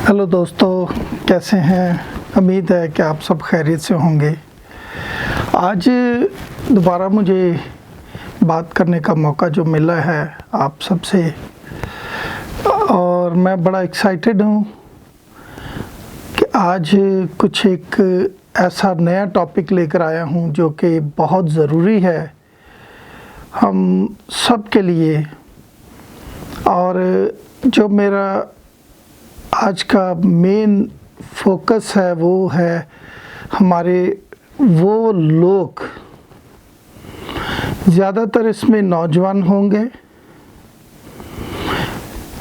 Hello दोस्तों, कैसे हैं। उम्मीद है कि आप सब खैरियत से होंगे। आज दोबारा मुझे बात करने का मौका जो मिला है आप सबसे, और मैं बड़ा एक्साइटेड हूँ कि आज कुछ एक ऐसा नया टॉपिक लेकर आया हूँ जो कि बहुत ज़रूरी है हम सब के लिए। और जो मेरा आज का मेन फोकस है वो है हमारे वो लोग, ज़्यादातर इसमें नौजवान होंगे,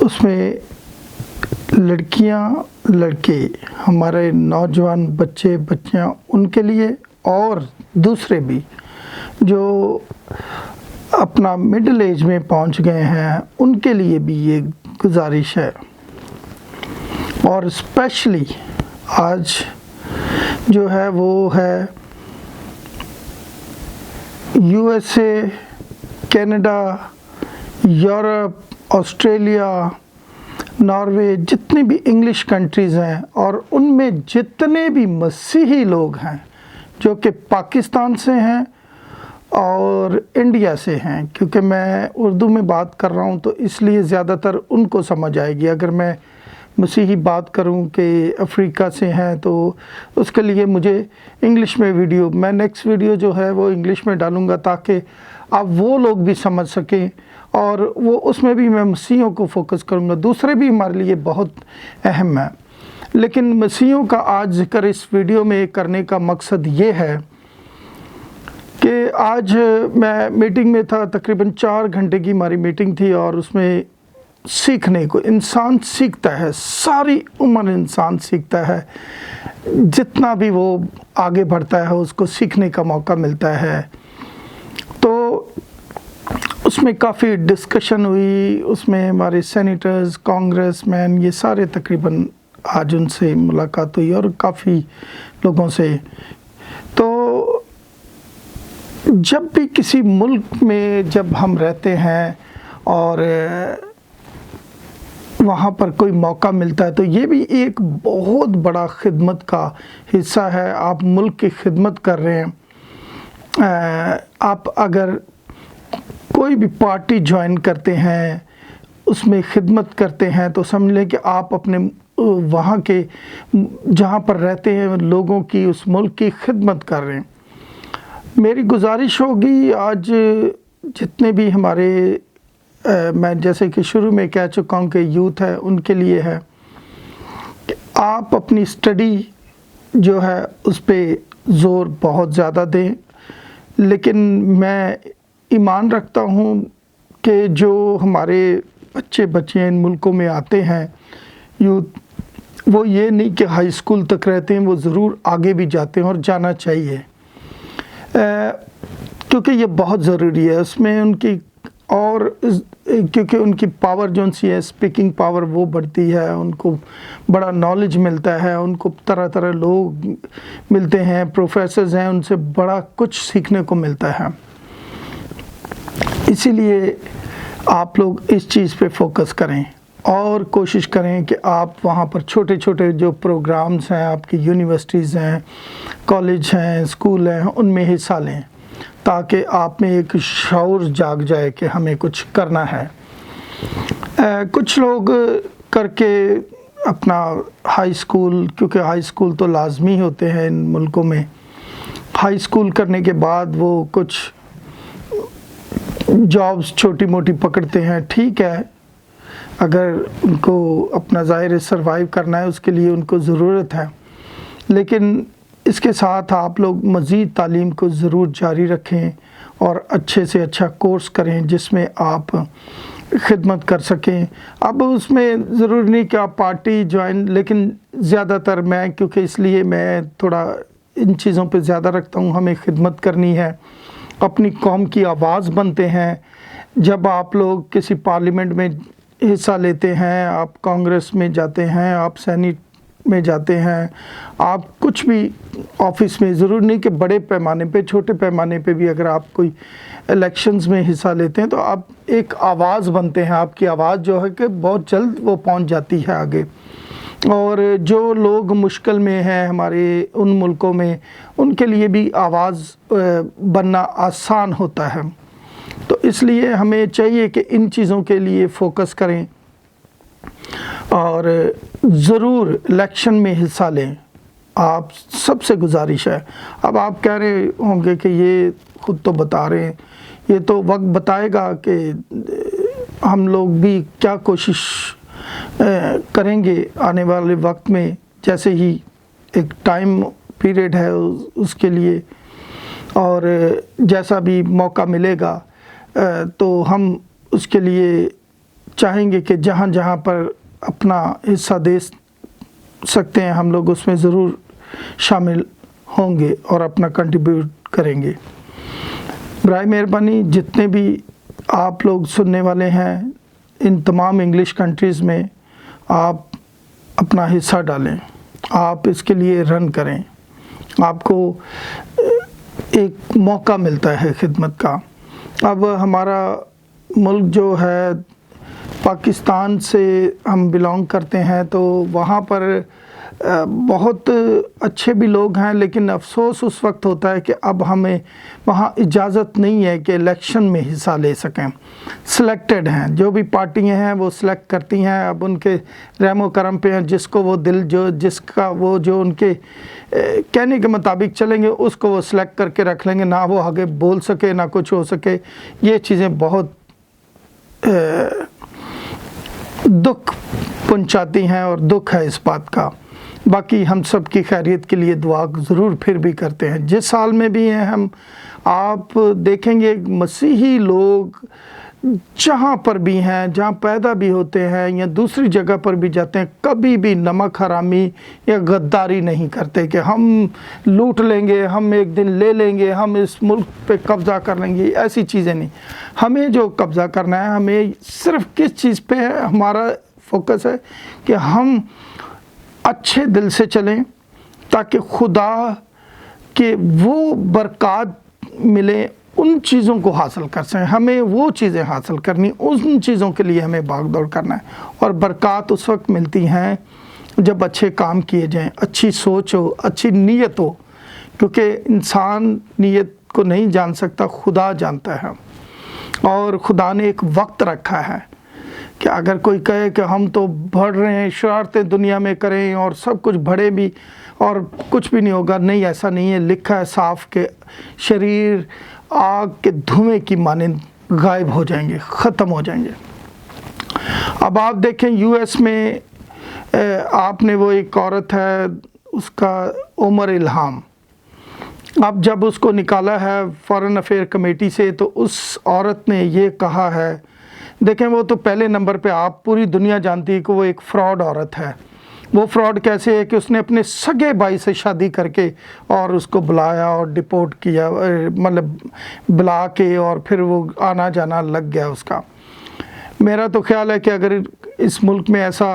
उसमें लड़कियां लड़के, हमारे नौजवान बच्चे बच्चियां, उनके लिए और दूसरे भी जो अपना मिडिल एज में पहुंच गए हैं उनके लिए भी ये गुजारिश है। और स्पेशली आज जो है वो है USA, Canada, Europe, Australia, Norway, जितनी भी इंग्लिश कंट्रीज़ हैं और उनमें जितने भी मसीही लोग हैं जो कि पाकिस्तान से हैं और इंडिया से हैं, क्योंकि मैं उर्दू में बात कर रहा हूँ तो इसलिए ज़्यादातर उनको समझ आएगी। अगर मैं मसीही बात करूं कि अफ्रीका से हैं तो उसके लिए मुझे इंग्लिश में वीडियो, मैं नेक्स्ट वीडियो जो है वो इंग्लिश में डालूंगा ताकि आप वो लोग भी समझ सकें, और वो उसमें भी मैं मसीहियों को फोकस करूंगा। दूसरे भी हमारे लिए बहुत अहम है, लेकिन मसीहियों का आज जिक्र इस वीडियो में करने का मकसद ये है कि आज मैं मीटिंग में था, तकरीबन 4 घंटे की हमारी मीटिंग थी, और उसमें सीखने को इंसान सीखता है, सारी उम्र इंसान सीखता है, जितना भी वो आगे बढ़ता है उसको सीखने का मौका मिलता है। तो उसमें काफ़ी डिस्कशन हुई, उसमें हमारे सेनेटर्स, कांग्रेसमैन, ये सारे तकरीबन आज उनसे मुलाकात हुई और काफ़ी लोगों से। तो जब भी किसी मुल्क में जब हम रहते हैं और वहाँ पर कोई मौका मिलता है तो ये भी एक बहुत बड़ा खिदमत का हिस्सा है। आप मुल्क की खिदमत कर रहे हैं। आप अगर कोई भी पार्टी ज्वाइन करते हैं, उसमें खिदमत करते हैं, तो समझ लें कि आप अपने वहाँ के जहाँ पर रहते हैं लोगों की, उस मुल्क की खिदमत कर रहे हैं। मेरी गुजारिश होगी आज जितने भी हमारे मैं जैसे कि शुरू में कह चुका हूँ कि यूथ है उनके लिए है कि आप अपनी स्टडी जो है उस पर ज़ोर बहुत ज़्यादा दें। लेकिन मैं ईमान रखता हूँ कि जो हमारे बच्चे बच्चियाँ इन मुल्कों में आते हैं यूथ, वो ये नहीं कि हाई स्कूल तक रहते हैं, वो ज़रूर आगे भी जाते हैं और जाना चाहिए, क्योंकि ये बहुत ज़रूरी है उसमें उनकी, और क्योंकि उनकी पावर जो सी है, स्पीकिंग पावर, वो बढ़ती है, उनको बड़ा नॉलेज मिलता है, उनको तरह तरह लोग मिलते हैं, प्रोफेसर्स हैं, उनसे बड़ा कुछ सीखने को मिलता है। इसीलिए आप लोग इस चीज़ पे फोकस करें और कोशिश करें कि आप वहाँ पर छोटे छोटे जो प्रोग्राम्स हैं, आपकी यूनिवर्सिटीज़ हैं, कॉलेज हैं, स्कूल हैं, उनमें हिस्सा लें ताकि आप में एक शऊर जाग जाए कि हमें कुछ करना है। कुछ लोग करके अपना हाई स्कूल, क्योंकि हाई स्कूल तो लाजमी होते हैं इन मुल्कों में, हाई स्कूल करने के बाद वो कुछ जॉब्स छोटी मोटी पकड़ते हैं। ठीक है, अगर उनको अपना ज़ाहिर सर्वाइव करना है उसके लिए उनको ज़रूरत है, लेकिन इसके साथ आप लोग मज़ीद तालीम को ज़रूर जारी रखें और अच्छे से अच्छा कोर्स करें जिसमें आप खिदमत कर सकें। अब उसमें ज़रूरी नहीं कि आप पार्टी ज्वाइन, लेकिन ज़्यादातर मैं, क्योंकि इसलिए मैं थोड़ा इन चीज़ों पे ज़्यादा रखता हूँ, हमें खिदमत करनी है, अपनी कौम की आवाज़ बनते हैं। जब आप लोग किसी पार्लियामेंट में हिस्सा लेते हैं, आप कांग्रेस में जाते हैं, आप सेनेट में जाते हैं, आप कुछ भी ऑफिस में, ज़रूर नहीं कि बड़े पैमाने पे, छोटे पैमाने पे भी अगर आप कोई इलेक्शंस में हिस्सा लेते हैं तो आप एक आवाज़ बनते हैं। आपकी आवाज़ जो है कि बहुत जल्द वो पहुंच जाती है आगे। اور جو لوگ مشکل میں ہیں ہمارے ان ملکوں میں، ان کے لیے بھی آواز بننا آسان ہوتا ہے۔ تو اس لیے ہمیں چاہیے کہ ان چیزوں کے لیے فوکس کریں اور ضرور الیکشن میں حصہ لیں۔ آپ سب سے گزارش ہے۔ اب آپ کہہ رہے ہوں گے کہ یہ خود تو بتا رہے ہیں، یہ تو وقت بتائے گا کہ ہم لوگ بھی کیا کوشش کریں گے آنے والے وقت میں، جیسے ہی ایک ٹائم پیریڈ ہے اس کے لیے، اور جیسا بھی موقع ملے گا تو ہم اس کے لیے چاہیں گے کہ جہاں جہاں پر اپنا حصہ دے سکتے ہیں ہم لوگ اس میں ضرور شامل ہوں گے اور اپنا کنٹریبیوٹ کریں گے۔ برائے مہربانی جتنے بھی آپ لوگ سننے والے ہیں ان تمام انگلش کنٹریز میں، آپ اپنا حصہ ڈالیں، آپ اس کے لیے رن کریں، آپ کو ایک موقع ملتا ہے خدمت کا۔ اب ہمارا ملک جو ہے پاکستان سے ہم بلانگ کرتے ہیں، تو وہاں پر بہت اچھے بھی لوگ ہیں، لیکن افسوس اس وقت ہوتا ہے کہ اب ہمیں وہاں اجازت نہیں ہے کہ الیکشن میں حصہ لے سکیں۔ سلیکٹڈ ہیں، جو بھی پارٹیاں ہیں وہ سلیکٹ کرتی ہیں، اب ان کے رحم و کرم پہ ہیں، جس کو وہ دل جس کا وہ جو ان کے کہنے کے مطابق چلیں گے اس کو وہ سلیکٹ کر کے رکھ لیں گے، نہ وہ آگے بول سکے نہ کچھ ہو سکے۔ یہ چیزیں بہت دکھ پہنچاتی ہیں اور دکھ ہے اس بات کا۔ باقی ہم سب کی خیریت کے لیے دعا ضرور پھر بھی کرتے ہیں۔ جس حال میں بھی ہیں ہم، آپ دیکھیں گے مسیحی لوگ جہاں پر بھی ہیں، جہاں پیدا بھی ہوتے ہیں یا دوسری جگہ پر بھی جاتے ہیں، کبھی بھی نمک حرامی یا غداری نہیں کرتے کہ ہم لوٹ لیں گے، ہم ایک دن لے لیں گے، ہم اس ملک پہ قبضہ کر لیں گے، ایسی چیزیں نہیں۔ ہمیں جو قبضہ کرنا ہے، ہمیں صرف کس چیز پہ ہے ہمارا فوکس ہے کہ ہم اچھے دل سے چلیں تاکہ خدا کے وہ برکات ملے، ان چیزوں کو حاصل کر سکیں۔ ہمیں وہ چیزیں حاصل کرنی، ان چیزوں کے لیے ہمیں بھاگ دوڑ کرنا ہے، اور برکات اس وقت ملتی ہیں جب اچھے کام کیے جائیں، اچھی سوچ ہو، اچھی نیت ہو، کیونکہ انسان نیت کو نہیں جان سکتا، خدا جانتا ہے۔ اور خدا نے ایک وقت رکھا ہے کہ اگر کوئی کہے کہ ہم تو بڑھ رہے ہیں، شرارتیں دنیا میں کریں اور سب کچھ بڑھے بھی اور کچھ بھی نہیں ہوگا، نہیں، ایسا نہیں ہے۔ لکھا ہے صاف کہ شریر آگ کے دھوئیں کی مانند غائب ہو جائیں گے، ختم ہو جائیں گے۔ اب آپ دیکھیں یو ایس میں آپ نے وہ ایک عورت ہے، اس کا عمر الہام، اب جب اس کو نکالا ہے فارن افیئر کمیٹی سے، تو اس عورت نے یہ کہا ہے، دیکھیں وہ تو پہلے نمبر پہ آپ پوری دنیا جانتی ہے کہ وہ ایک فراڈ عورت ہے۔ وہ فراڈ کیسے ہے کہ اس نے اپنے سگے بھائی سے شادی کر کے اور اس کو بلایا اور ڈپورٹ کیا، مطلب بلا کے، اور پھر وہ آنا جانا لگ گیا اس کا۔ میرا تو خیال ہے کہ اگر اس ملک میں ایسا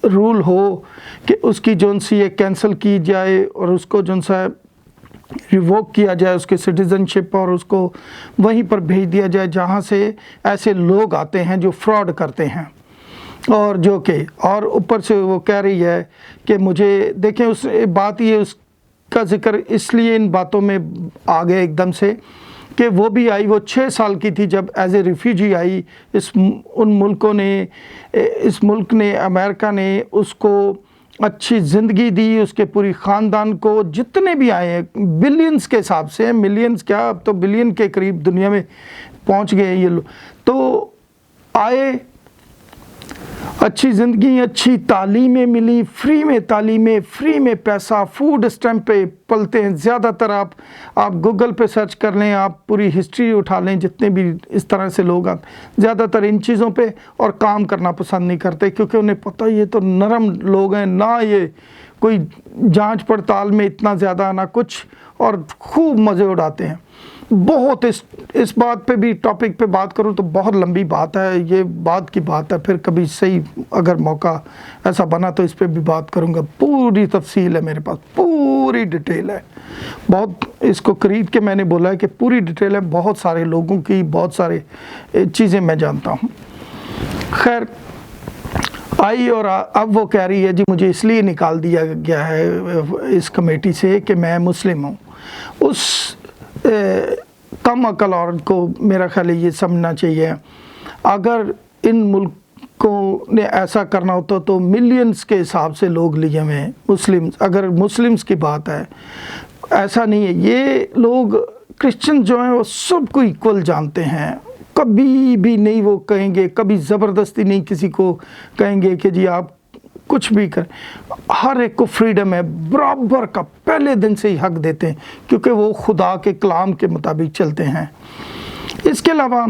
رول ہو کہ اس کی جون سی یہ کینسل کی جائے اور اس کو جون سا ریووک کیا جائے اس کے سٹیزن شپ، اور اس کو وہیں پر بھیج دیا جائے جہاں سے ایسے لوگ آتے ہیں جو فراڈ کرتے ہیں، اور جو کہ اور اوپر سے وہ کہہ رہی ہے کہ مجھے دیکھیں، اس بات یہ اس کا ذکر اس لیے ان باتوں میں آ گیا ایک دم سے کہ وہ بھی آئی، وہ 6 سال کی تھی جب ایز اے ریفیوجی آئی، ان ملکوں نے، اس ملک نے، امریکہ نے اس کو اچھی زندگی دی، اس کے پوری خاندان کو، جتنے بھی آئے ہیں بلینز کے حساب سے، ملینز کیا، اب تو بلین کے قریب دنیا میں پہنچ گئے ہیں یہ لوگ، تو آئے، اچھی زندگی، اچھی تعلیمیں ملی، فری میں تعلیمیں، فری میں پیسہ، فوڈ اسٹیمپ پہ پلتے ہیں زیادہ تر۔ آپ گوگل پہ سرچ کر لیں، آپ پوری ہسٹری اٹھا لیں، جتنے بھی اس طرح سے لوگ آتے زیادہ تر ان چیزوں پہ، اور کام کرنا پسند نہیں کرتے کیونکہ انہیں پتہ یہ تو نرم لوگ ہیں، نہ یہ کوئی جانچ پڑتال میں اتنا زیادہ نہ کچھ، اور خوب مزے اڑاتے ہیں۔ بہت اس بات پہ بھی ٹاپک پہ بات کروں تو بہت لمبی بات ہے، یہ بات کی بات ہے، پھر کبھی صحیح اگر موقع ایسا بنا تو اس پہ بھی بات کروں گا، پوری تفصیل ہے میرے پاس، پوری ڈیٹیل ہے، بہت اس کو خرید کے میں نے بولا ہے کہ پوری ڈیٹیل ہے، بہت سارے لوگوں کی بہت سارے چیزیں میں جانتا ہوں۔ خیر، आई और अब वो कह रही है जी मुझे इसलिए निकाल दिया गया है इस कमेटी से कि मैं मुस्लिम हूँ। उस कम अकल औरत को मेरा ख्याल है ये समझना चाहिए, अगर इन मुल्कों ने ऐसा करना होता तो मिलियंस के हिसाब से लोग लिए हुए हैं मुस्लिम। अगर मुस्लिम्स की बात है, ऐसा नहीं है, ये लोग क्रिश्चियन जो हैं वो सबको इक्वल जानते हैं, कभी भी नहीं वो कहेंगे, कभी ज़बरदस्ती नहीं किसी को कहेंगे कि जी आप कुछ भी करें। हर एक को फ्रीडम है बराबर का, पहले दिन से ही हक देते हैं क्योंकि वो खुदा के कलाम के मुताबिक चलते हैं। इसके अलावा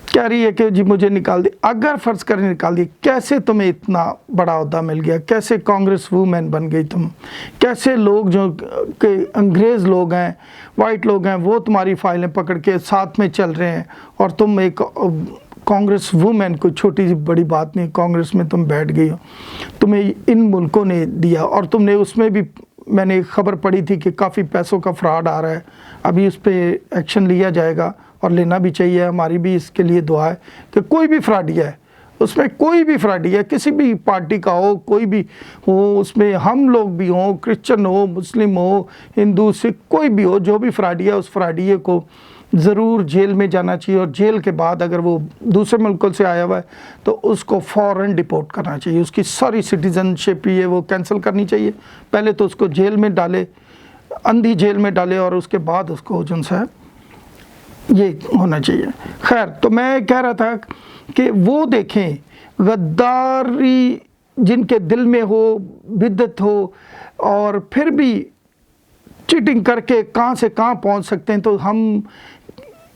कह रही है कि जी मुझे निकाल दी। अगर फ़र्ज़ करें निकाल दी, कैसे तुम्हें इतना बड़ा ओहदा मिल गया, कैसे कांग्रेस वूमेन बन गई तुम, कैसे लोग जो कि अंग्रेज़ लोग हैं, वाइट लोग हैं, वो तुम्हारी फाइलें पकड़ के साथ में चल रहे हैं और तुम एक कांग्रेस वूमेन, कोई छोटी सी बड़ी बात नहीं, कांग्रेस में तुम बैठ गई हो, तुम्हें इन मुल्कों ने दिया और तुमने उसमें भी, मैंने खबर पढ़ी थी कि काफ़ी पैसों का फ्रॉड आ रहा है, अभी उस पर एक्शन लिया जाएगा और लेना भी चाहिए। हमारी भी इसके लिए दुआ है कि कोई भी फ्रॉडिया है, उसमें कोई भी फ्रॉडिया, किसी भी पार्टी का हो, कोई भी हो, उसमें हम लोग भी हों, क्रिश्चियन हो, मुस्लिम हो, हिंदू, सिख, कोई भी हो, जो भी फ्रॉडिया, उस फ्रॉडिये को ज़रूर जेल में जाना चाहिए और जेल के बाद अगर वो दूसरे मुल्कों से आया हुआ है तो उसको फ़ौरन डिपोर्ट करना चाहिए, उसकी सारी सिटीज़नशिप ये वो कैंसिल करनी चाहिए। पहले तो उसको जेल में डाले, अंधी जेल में डाले और उसके बाद उसको जो है ये होना चाहिए। खैर, तो मैं कह रहा था कि वो देखें गद्दारी जिनके दिल में हो, बिद्दत हो और फिर भी चीटिंग करके कहाँ से कहाँ पहुँच सकते हैं। तो हम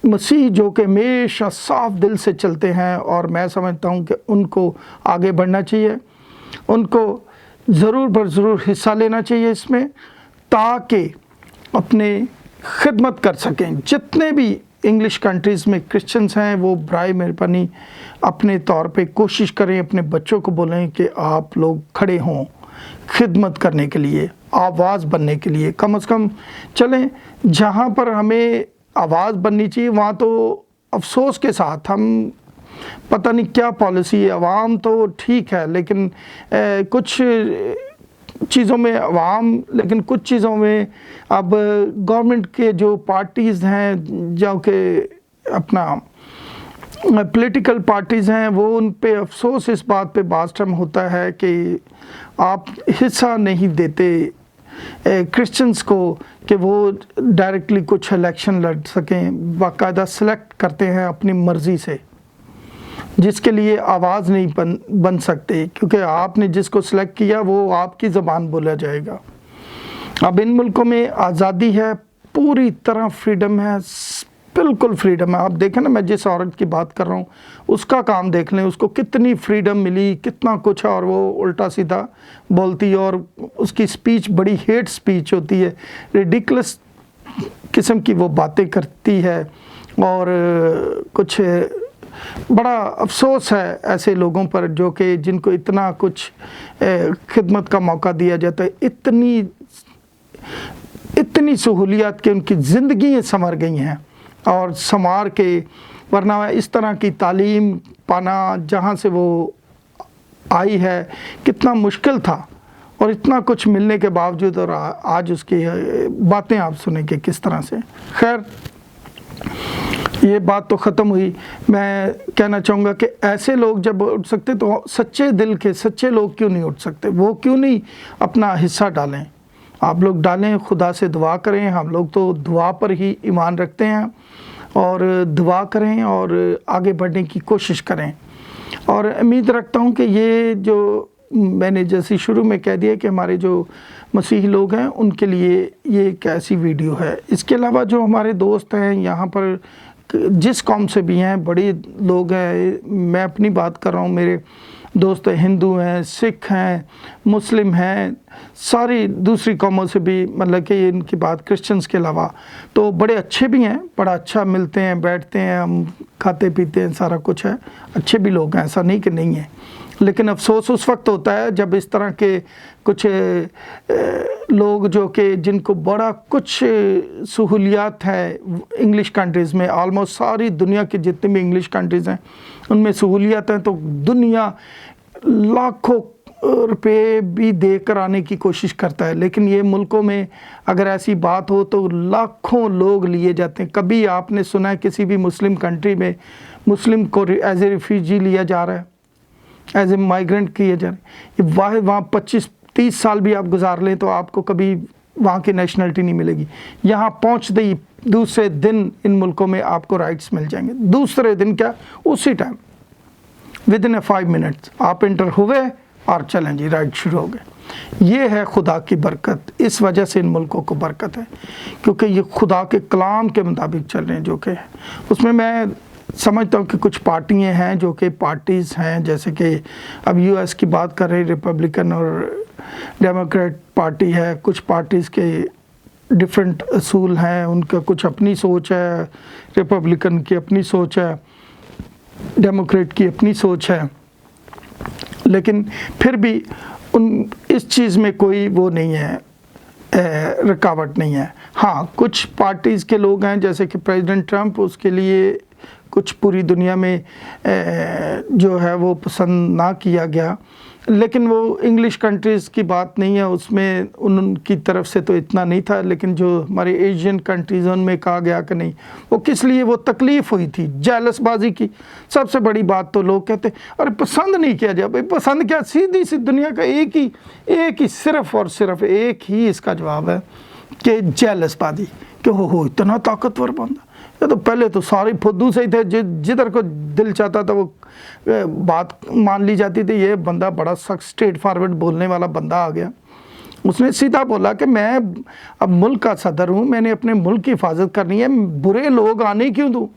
मसीह जो कि हमेशा साफ दिल से चलते हैं और मैं समझता हूँ कि उनको आगे बढ़ना चाहिए, उनको ज़रूर बर ज़रूर हिस्सा लेना चाहिए इसमें, ताकि अपने खिदमत कर सकें। जितने भी इंग्लिश कंट्रीज़ में क्रिश्चियंस हैं वो बराए मेहरबानी अपने तौर पे कोशिश करें, अपने बच्चों को बोलें कि आप लोग खड़े हों खिदमत करने के लिए, आवाज़ बनने के लिए। कम से कम चलें, जहाँ पर हमें आवाज़ बननी चाहिए वहाँ तो अफसोस के साथ हम पता नहीं क्या पॉलिसी है, अवाम तो ठीक है लेकिन कुछ चीज़ों में अवाम, लेकिन कुछ चीज़ों में अब गवर्नमेंट के जो पार्टीज़ हैं, जो कि अपना पॉलिटिकल पार्टीज़ हैं, वो उन पे अफसोस इस बात पे बाज़ टाइम होता है कि आप हिस्सा नहीं देते क्रिश्चियंस को कि वो डायरेक्टली कुछ इलेक्शन लड़ सकें, बाकायदा सेलेक्ट करते हैं अपनी मर्ज़ी से, जिसके लिए आवाज़ नहीं बन सकते क्योंकि आपने जिसको सिलेक्ट किया वो आपकी ज़बान बोला जाएगा। अब इन मुल्कों में आज़ादी है, पूरी तरह फ्रीडम है, बिल्कुल फ्रीडम है। आप देखें ना, मैं जिस औरत की बात कर रहा हूँ उसका काम देख लें, उसको कितनी फ्रीडम मिली, कितना कुछ है, और वो उल्टा सीधा बोलती है और उसकी स्पीच बड़ी हेट स्पीच होती है, रिडिकुलस किस्म की वो बातें करती है और कुछ बड़ा अफसोस है ऐसे लोगों पर जो कि जिनको इतना कुछ खिदमत का मौका दिया जाता है, इतनी सहूलियत कि उनकी ज़िंदगी संवर गई हैं और संवार के, वरना इस तरह की तालीम पाना जहाँ से वो आई है कितना मुश्किल था और इतना कुछ मिलने के बावजूद, और आज उसकी बातें आप सुनेंगे किस तरह से। खैर, ये बात तो ख़त्म हुई। मैं कहना चाहूँगा कि ऐसे लोग जब उठ सकते तो सच्चे दिल के सच्चे लोग क्यों नहीं उठ सकते, वो क्यों नहीं अपना हिस्सा डालें। आप लोग डालें, खुदा से दुआ करें, हम लोग तो दुआ पर ही ईमान रखते हैं, और दुआ करें और आगे बढ़ने की कोशिश करें। और उम्मीद रखता हूँ कि ये जो मैंने जैसे शुरू में कह दिया कि हमारे जो मसीही लोग हैं उनके लिए ये एक ऐसी वीडियो है। इसके अलावा जो हमारे दोस्त हैं यहाँ पर, जिस कौम से भी हैं, बड़े लोग हैं, मैं अपनी बात कर रहा हूँ, मेरे दोस्त हिंदू हैं, सिख हैं, मुस्लिम हैं, सारी दूसरी कौमों से भी, मतलब कि इनकी बात क्रिश्चियंस के अलावा, तो बड़े अच्छे भी हैं, बड़ा अच्छा मिलते हैं, बैठते हैं, हम खाते पीते हैं, सारा कुछ है, अच्छे भी लोग हैं, ऐसा नहीं कि नहीं है। लेकिन अफसोस उस वक्त होता है जब इस तरह के कुछ लोग जो कि जिनको बड़ा कुछ सहूलियात है इंग्लिश कंट्रीज़ में, आलमोस्ट सारी दुनिया की जितनी भी इंग्लिश कंट्रीज़ हैं उनमें सहूलियात हैं, तो दुनिया लाखों रुपए भी देकर आने की कोशिश करता है, लेकिन ये मुल्कों में अगर ऐसी बात हो तो लाखों लोग लिए जाते हैं। कभी आपने सुना है किसी भी मुस्लिम कंट्री में मुस्लिम को एज ए रिफ्यूजी लिया जा रहा है, एज ए माइग्रेंट किया जा रहा है? वहाँ 25-30 साल भी आप गुजार लें तो आपको कभी वहाँ की नेशनलिटी नहीं मिलेगी। यहाँ पहुँचते ही दूसरे दिन इन मुल्कों में आपको राइट्स मिल जाएंगे। दूसरे दिन क्या, उसी टाइम विद इन 5 मिनट्स आप इंटर हुए और चलें जी, राइट शुरू हो गए। ये है खुदा की बरकत। इस वजह से इन मुल्कों को बरकत है, क्योंकि ये खुदा के कलाम के मुताबिक चल रहे हैं। जो कि उसमें मैं समझता हूँ कि कुछ पार्टियाँ हैं जो कि पार्टीज़ हैं, जैसे कि अब यूएस की बात कर रही, रिपब्लिकन और डेमोक्रेट पार्टी है। कुछ पार्टीज़ के डिफरेंट असूल हैं, उनका कुछ अपनी सोच है, रिपब्लिकन की अपनी सोच है, डेमोक्रेट की अपनी सोच है, लेकिन फिर भी इस चीज़ में कोई वो नहीं है, रुकावट नहीं है। हाँ, कुछ पार्टीज़ के लोग हैं जैसे कि प्रेसिडेंट ट्रंप, उसके लिए कुछ पूरी दुनिया में जो है वो पसंद ना किया गया, लेकिन वो इंग्लिश कंट्रीज़ की बात नहीं है, उसमें उनकी तरफ से तो इतना नहीं था। लेकिन जो हमारे एशियन कंट्रीज़ उनमें कहा गया कि नहीं, वो किस लिए वो तकलीफ़ हुई थी, जेलसबाजी की। सबसे बड़ी बात तो लोग कहते अरे पसंद नहीं किया जाए। भाई पसंद क्या, सीधी सी दुनिया का एक ही सिर्फ़ और सिर्फ एक ही इसका जवाब है कि जेलसबाजी, कि हो इतना ताकतवर बंदा। ये तो पहले तो सारे फुद्दू से ही थे, जिधर को दिल चाहता था वो बात मान ली जाती थी। ये बंदा बड़ा सख्त स्ट्रेट फॉरवर्ड बोलने वाला बंदा आ गया। उसने सीधा बोला कि मैं अब मुल्क का सदर हूँ, मैंने अपने मुल्क की हिफाजत करनी है, बुरे लोग आने क्यों दूँ?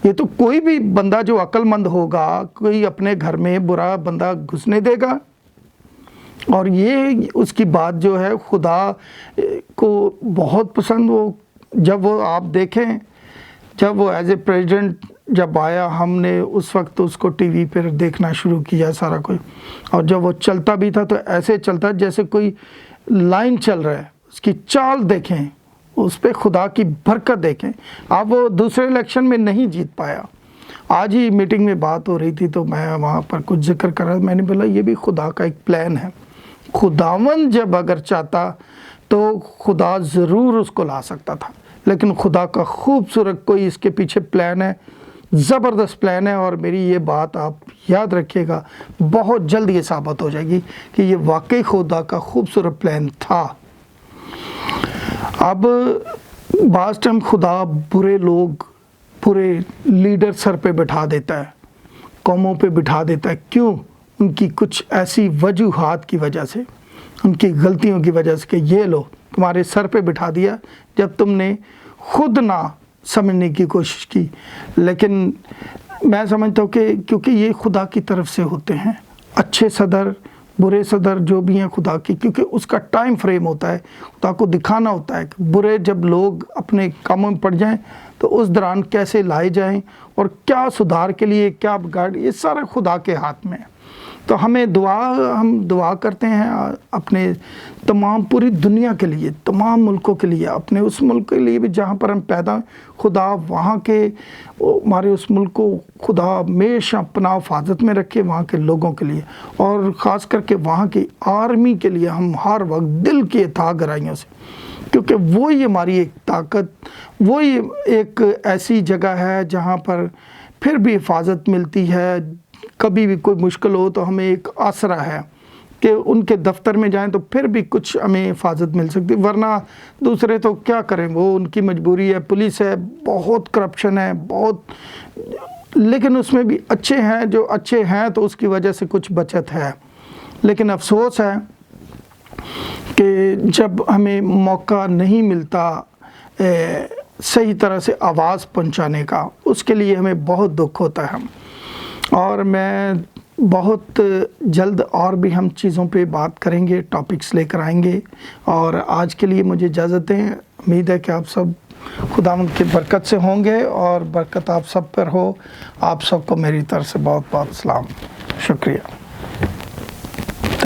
ये तो कोई भी बंदा जो अक्लमंद होगा, कोई अपने घर में बुरा बंदा घुसने देगा? और ये उसकी बात जो है खुदा को बहुत पसंद। वो जब वो आप देखें, जब वो एज ए प्रेसिडेंट जब आया, हमने उस वक्त उसको टीवी पर देखना शुरू किया सारा कोई, और जब वो चलता भी था तो ऐसे चलता जैसे कोई लाइन चल रहा है। उसकी चाल देखें, उस पर खुदा की बरकत देखें। आप वो दूसरे इलेक्शन में नहीं जीत पाया। आज ही मीटिंग में बात हो रही थी तो मैं वहाँ पर कुछ जिक्र कर रहा था, मैंने बोला ये भी खुदा का एक प्लान है। खुदावन जब अगर चाहता तो खुदा ज़रूर उसको ला सकता था, लेकिन खुदा का खूबसूरत कोई इसके पीछे प्लान है, ज़बरदस्त प्लान है। और मेरी ये बात आप याद रखिएगा, बहुत जल्द ये साबित हो जाएगी कि ये वाकई खुदा का खूबसूरत प्लान था। अब बाज़ टाइम खुदा बुरे लोग, बुरे लीडर सर पे बिठा देता है, कौमों पे बिठा देता है। क्यों? उनकी कुछ ऐसी वजूहात की वजह से, उनकी गलतियों की वजह से कि ये लो तुम्हारे सर पे बिठा दिया जब तुमने खुद ना समझने की कोशिश की। लेकिन मैं समझता हूँ कि क्योंकि ये खुदा की तरफ से होते हैं, अच्छे सदर बुरे सदर जो भी हैं खुदा की, क्योंकि उसका टाइम फ्रेम होता है, खुदा को दिखाना होता है कि बुरे जब लोग अपने कामों में पड़ जाएं तो उस दौरान कैसे लाए जाएं और क्या सुधार के लिए क्या बिगाड़, ये सारा खुदा के हाथ में है। तो हम दुआ करते हैं अपने तमाम पूरी दुनिया के लिए, तमाम मुल्कों के लिए, अपने उस मुल्क के लिए भी जहाँ पर हम पैदा, खुदा वहाँ के हमारे उस मुल्क को खुदा हमेशा पनाह हिफाजत में रखे, वहाँ के लोगों के लिए, और ख़ास करके वहाँ की आर्मी के लिए हम हर वक्त दिल की था गहराइयों से, क्योंकि वही हमारी एक ताकत, वही एक ऐसी जगह है जहाँ पर फिर भी हिफाजत मिलती है। कभी भी कोई मुश्किल हो तो हमें एक आसरा है कि उनके दफ्तर में जाएं तो फिर भी कुछ हमें हिफाजत मिल सकती, वरना दूसरे तो क्या करें, वो उनकी मजबूरी है। पुलिस है, बहुत करप्शन है, बहुत, लेकिन उसमें भी अच्छे हैं, जो अच्छे हैं तो उसकी वजह से कुछ बचत है। लेकिन अफसोस है कि जब हमें मौका नहीं मिलता सही तरह से आवाज़ पहुंचाने का, उसके लिए हमें बहुत दुख होता है। और मैं बहुत जल्द और भी हम चीज़ों पे बात करेंगे, टॉपिक्स लेकर आएंगे। और आज के लिए मुझे इजाज़त दें। उम्मीद है कि आप सब खुदावंद की बरकत से होंगे और बरकत आप सब पर हो। आप सबको मेरी तरफ से बहुत बहुत सलाम, शुक्रिया।